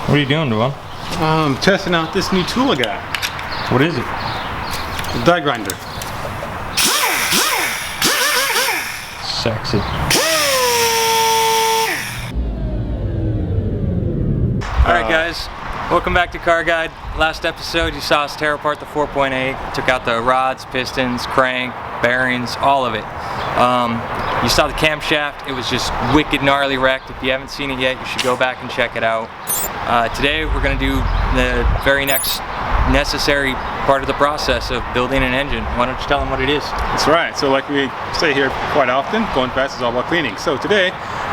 What are you doing, Devon? Testing out this new tool I got. What is it? The die grinder. Sexy. Alright guys, welcome back to Car Guide. Last episode you saw us tear apart the 4.8, took out the rods, pistons, crank, bearings, all of it. You saw the camshaft, it was just wicked gnarly wrecked. If you haven't seen it yet, you should go back and check it out. Today we're going to do the very next necessary part of the process of building an engine. Why don't you tell them what it is? That's right, so like we say here quite often, going fast is all about cleaning. So today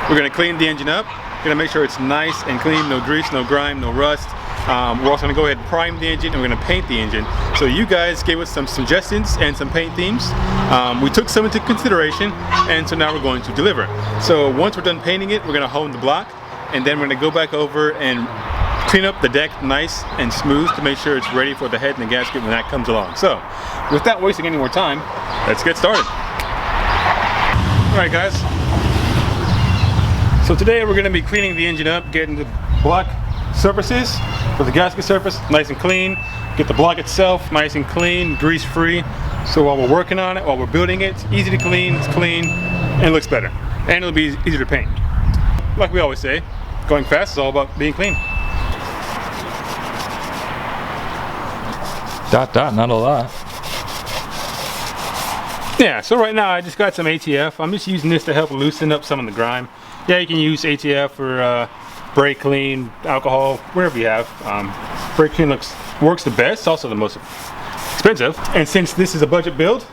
we're going to clean the engine up. We're going to make sure it's nice and clean, no grease, no grime, no rust. We're also going to go ahead and prime the engine, and we're going to paint the engine. So you guys gave us some suggestions and some paint themes. We took some into consideration, and so now we're going to deliver. So once we're done painting it, we're going to hone the block, and then we're going to go back over and clean up the deck nice and smooth to make sure it's ready for the head and the gasket when that comes along. So without wasting any more time, let's get started. Alright guys, so today we're going to be cleaning the engine up, getting the block surfaces for the gasket surface nice and clean, get the block itself nice and clean, grease free, so while we're working on it, while we're building it, it's easy to clean, it's clean, and it looks better, and it'll be easier to paint. Like we always say, going fast is all about being clean. Not a lot. Yeah, so right now I just got some ATF. I'm just using this to help loosen up some of the grime. Yeah, you can use ATF for brake clean, alcohol, whatever you have. Brake clean works the best, it's also the most expensive. And since this is a budget build,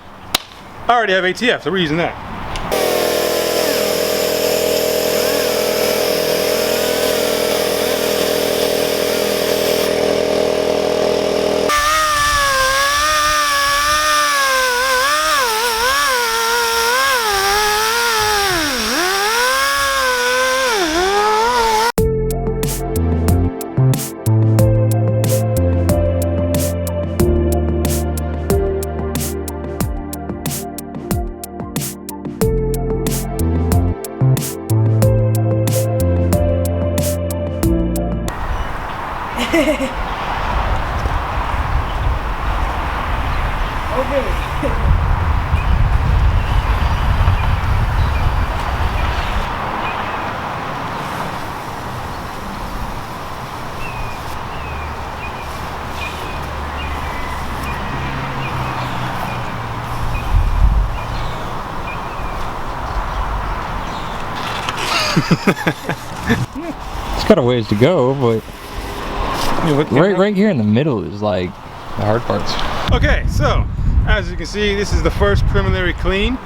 I already have ATF, so we're using that. It's got a ways to go, but right here in the middle is like the hard parts. Okay, so as you can see, this is the first preliminary clean.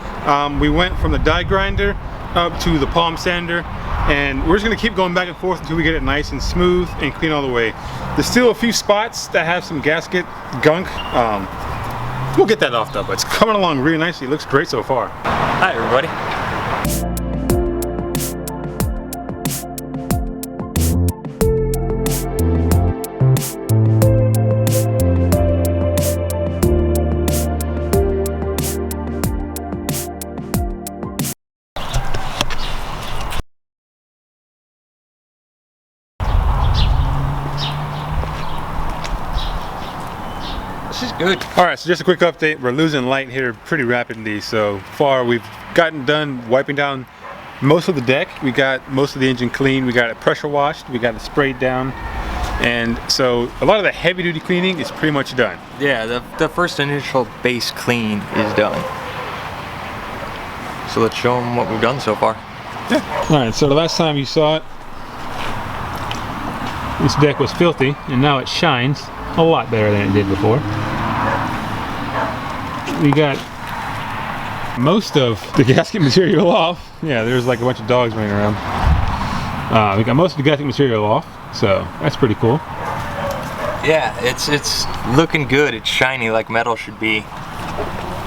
We went from the die grinder up to the palm sander, and we're just gonna keep going back and forth until we get it nice and smooth and clean all the way. There's still a few spots that have some gasket gunk. We'll get that off though, but it's coming along really nicely. It looks great so far. Hi everybody. This is good. Alright, so just a quick update. We're losing light here pretty rapidly. So far we've gotten done wiping down most of the deck. We got most of the engine clean. We got it pressure washed. We got it sprayed down. And so a lot of the heavy duty cleaning is pretty much done. Yeah, the first initial base clean is done. So let's show them what we've done so far. Yeah. Alright, so the last time you saw it, this deck was filthy, and now it shines a lot better than it did before. We got most of the gasket material off. Yeah, there's like a bunch of dogs running around. We got most of the gasket material off, so that's pretty cool. Yeah, it's looking good. It's shiny like metal should be.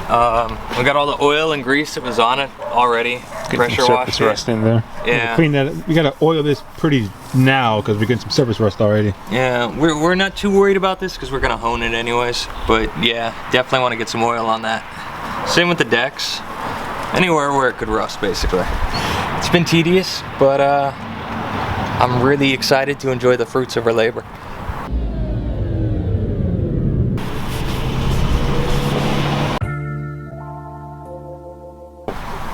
We got all the oil and grease that was on it already. Pressure washed surface rust in there. Yeah. Clean that. We gotta oil this pretty now because we're getting some surface rust already. Yeah, we're not too worried about this because we're gonna hone it anyways. But yeah, definitely want to get some oil on that. Same with the decks. Anywhere where it could rust, basically. It's been tedious, but I'm really excited to enjoy the fruits of our labor.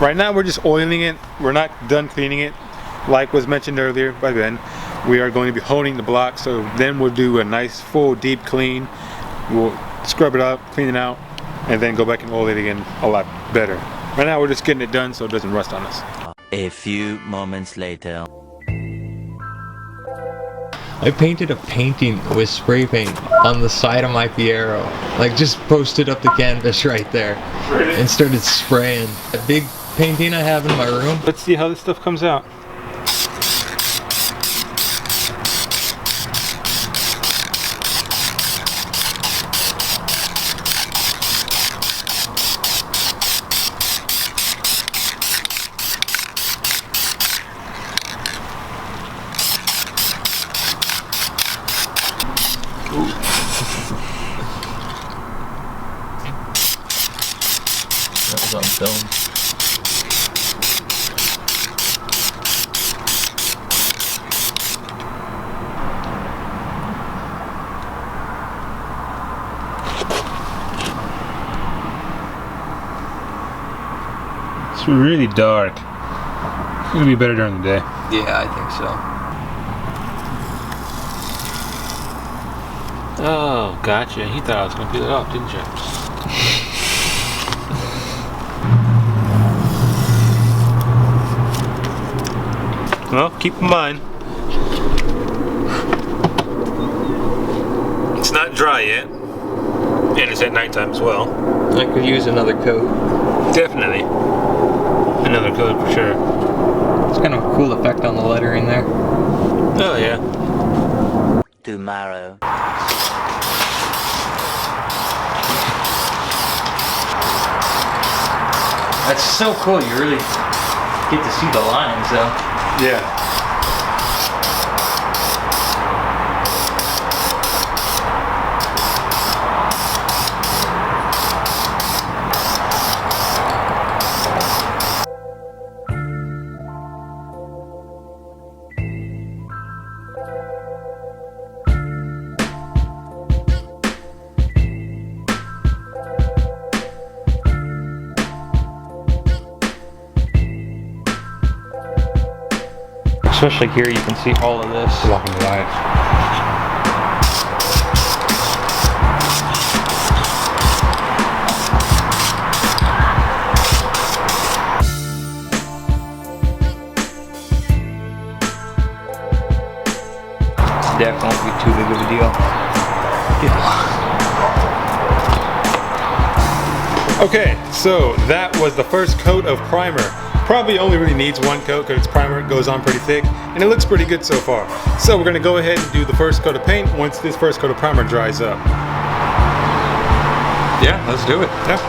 Right now we're just oiling it. We're not done cleaning it. Like was mentioned earlier by Ben, we are going to be honing the block, so then we'll do a nice full deep clean. We'll scrub it up, clean it out, and then go back and oil it again a lot better. Right now we're just getting it done so it doesn't rust on us. A few moments later. I painted a painting with spray paint on the side of my Fiero. Like just posted up the canvas right there and started spraying. A big painting I have in my room. Let's see how this stuff comes out. That was on film. It's really dark. It's gonna be better during the day. Yeah, I think so. Oh, gotcha. He thought I was gonna peel it off, didn't you? Well, keep in mind, it's not dry yet, and it's at nighttime as well. I could use another coat. Definitely. Another coat for sure. It's kind of a cool effect on the lettering there. Oh, yeah. Tomorrow. That's so cool. You really get to see the lines, though. Yeah. Especially here, you can see all of this. Blocking the light. Definitely too big of a deal. Okay, so that was the first coat of primer. Probably only really needs one coat because it's primer, it goes on pretty thick, and it looks pretty good so far. So we're gonna go ahead and do the first coat of paint once this first coat of primer dries up. Yeah, let's do it. Yeah.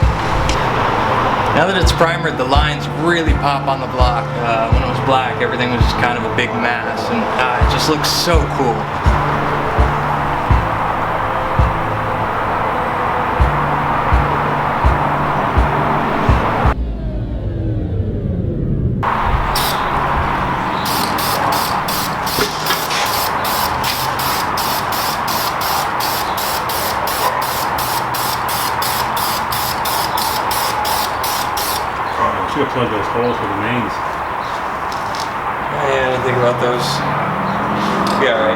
Now that it's primered, the lines really pop on the block. When it was black, everything was just kind of a big mass, and it just looks so cool. Should have plugged those holes for the mains. Yeah, I didn't think about those. Yeah, right.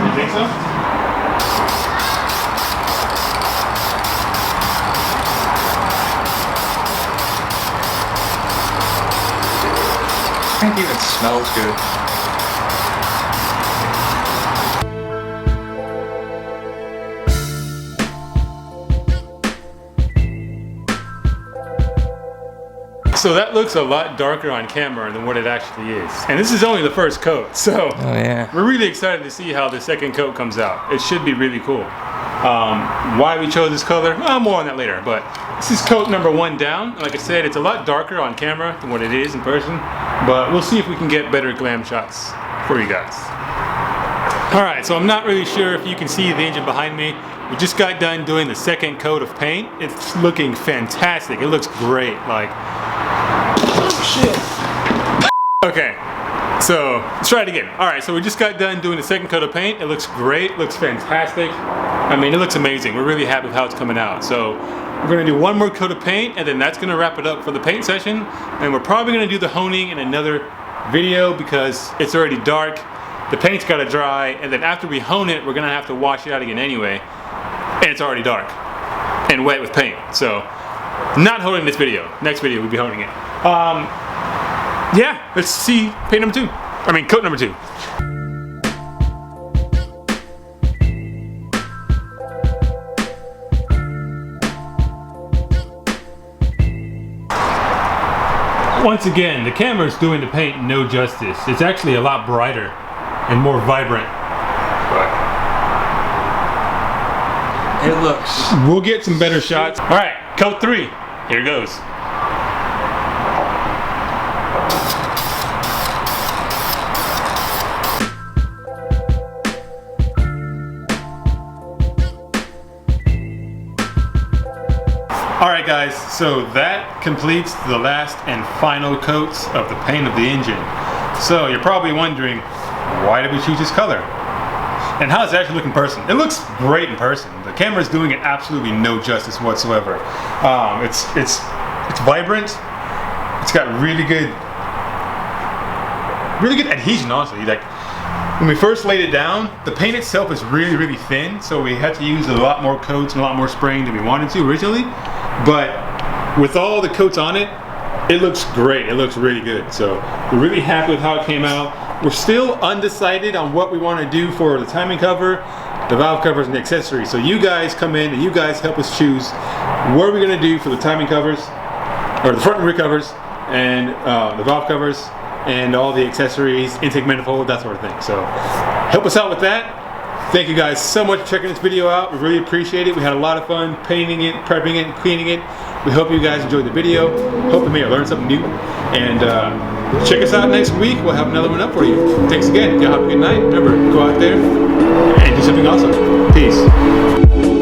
You think so? I think it even smells good. So that looks a lot darker on camera than what it actually is. And this is only the first coat, so Oh yeah. we're really excited to see how the second coat comes out. It should be really cool. Why we chose this color, more on that later, but this is coat number 1 down. Like I said, it's a lot darker on camera than what it is in person, but we'll see if we can get better glam shots for you guys. Alright, so I'm not really sure if you can see the engine behind me. We just got done doing the second coat of paint. It's looking fantastic. It looks great. Like, oh shit. Okay, so let's try it again. All right, so we just got done doing the second coat of paint. It looks great, looks fantastic. I mean, it looks amazing. We're really happy with how it's coming out. So we're gonna do one more coat of paint, and then that's gonna wrap it up for the paint session. And we're probably gonna do the honing in another video because it's already dark. The paint's gotta dry, and then after we hone it, we're gonna have to wash it out again anyway. And it's already dark and wet with paint. So not honing this video. Next video we'll be honing it. Yeah, let's see paint number 2. I mean, coat number 2. Once again, the camera is doing the paint no justice. It's actually a lot brighter and more vibrant. It looks. We'll get some better shots. All right, coat 3. Here goes. Alright guys, so that completes the last and final coats of the paint of the engine. So you're probably wondering, why did we choose this color? And how does it actually look in person? It looks great in person. The camera's doing it absolutely no justice whatsoever. It's vibrant. It's got really good adhesion, honestly. Like when we first laid it down, the paint itself is really thin, so we had to use a lot more coats and a lot more spraying than we wanted to originally. But with all the coats on it, it looks great. It looks really good. So we're really happy with how it came out. We're still undecided on what we want to do for the timing cover, the valve covers, and the accessories. So you guys come in and you guys help us choose what are we going to do for the timing covers, or the front and rear covers, and the valve covers, and all the accessories, intake manifold, that sort of thing. So help us out with that. Thank you guys so much for checking this video out. We really appreciate it. We had a lot of fun painting it, prepping it, and cleaning it. We hope you guys enjoyed the video. Hope you may have learned something new. And check us out next week. We'll have another one up for you. Thanks again. Y'all have a good night. Remember, go out there and do something awesome. Peace.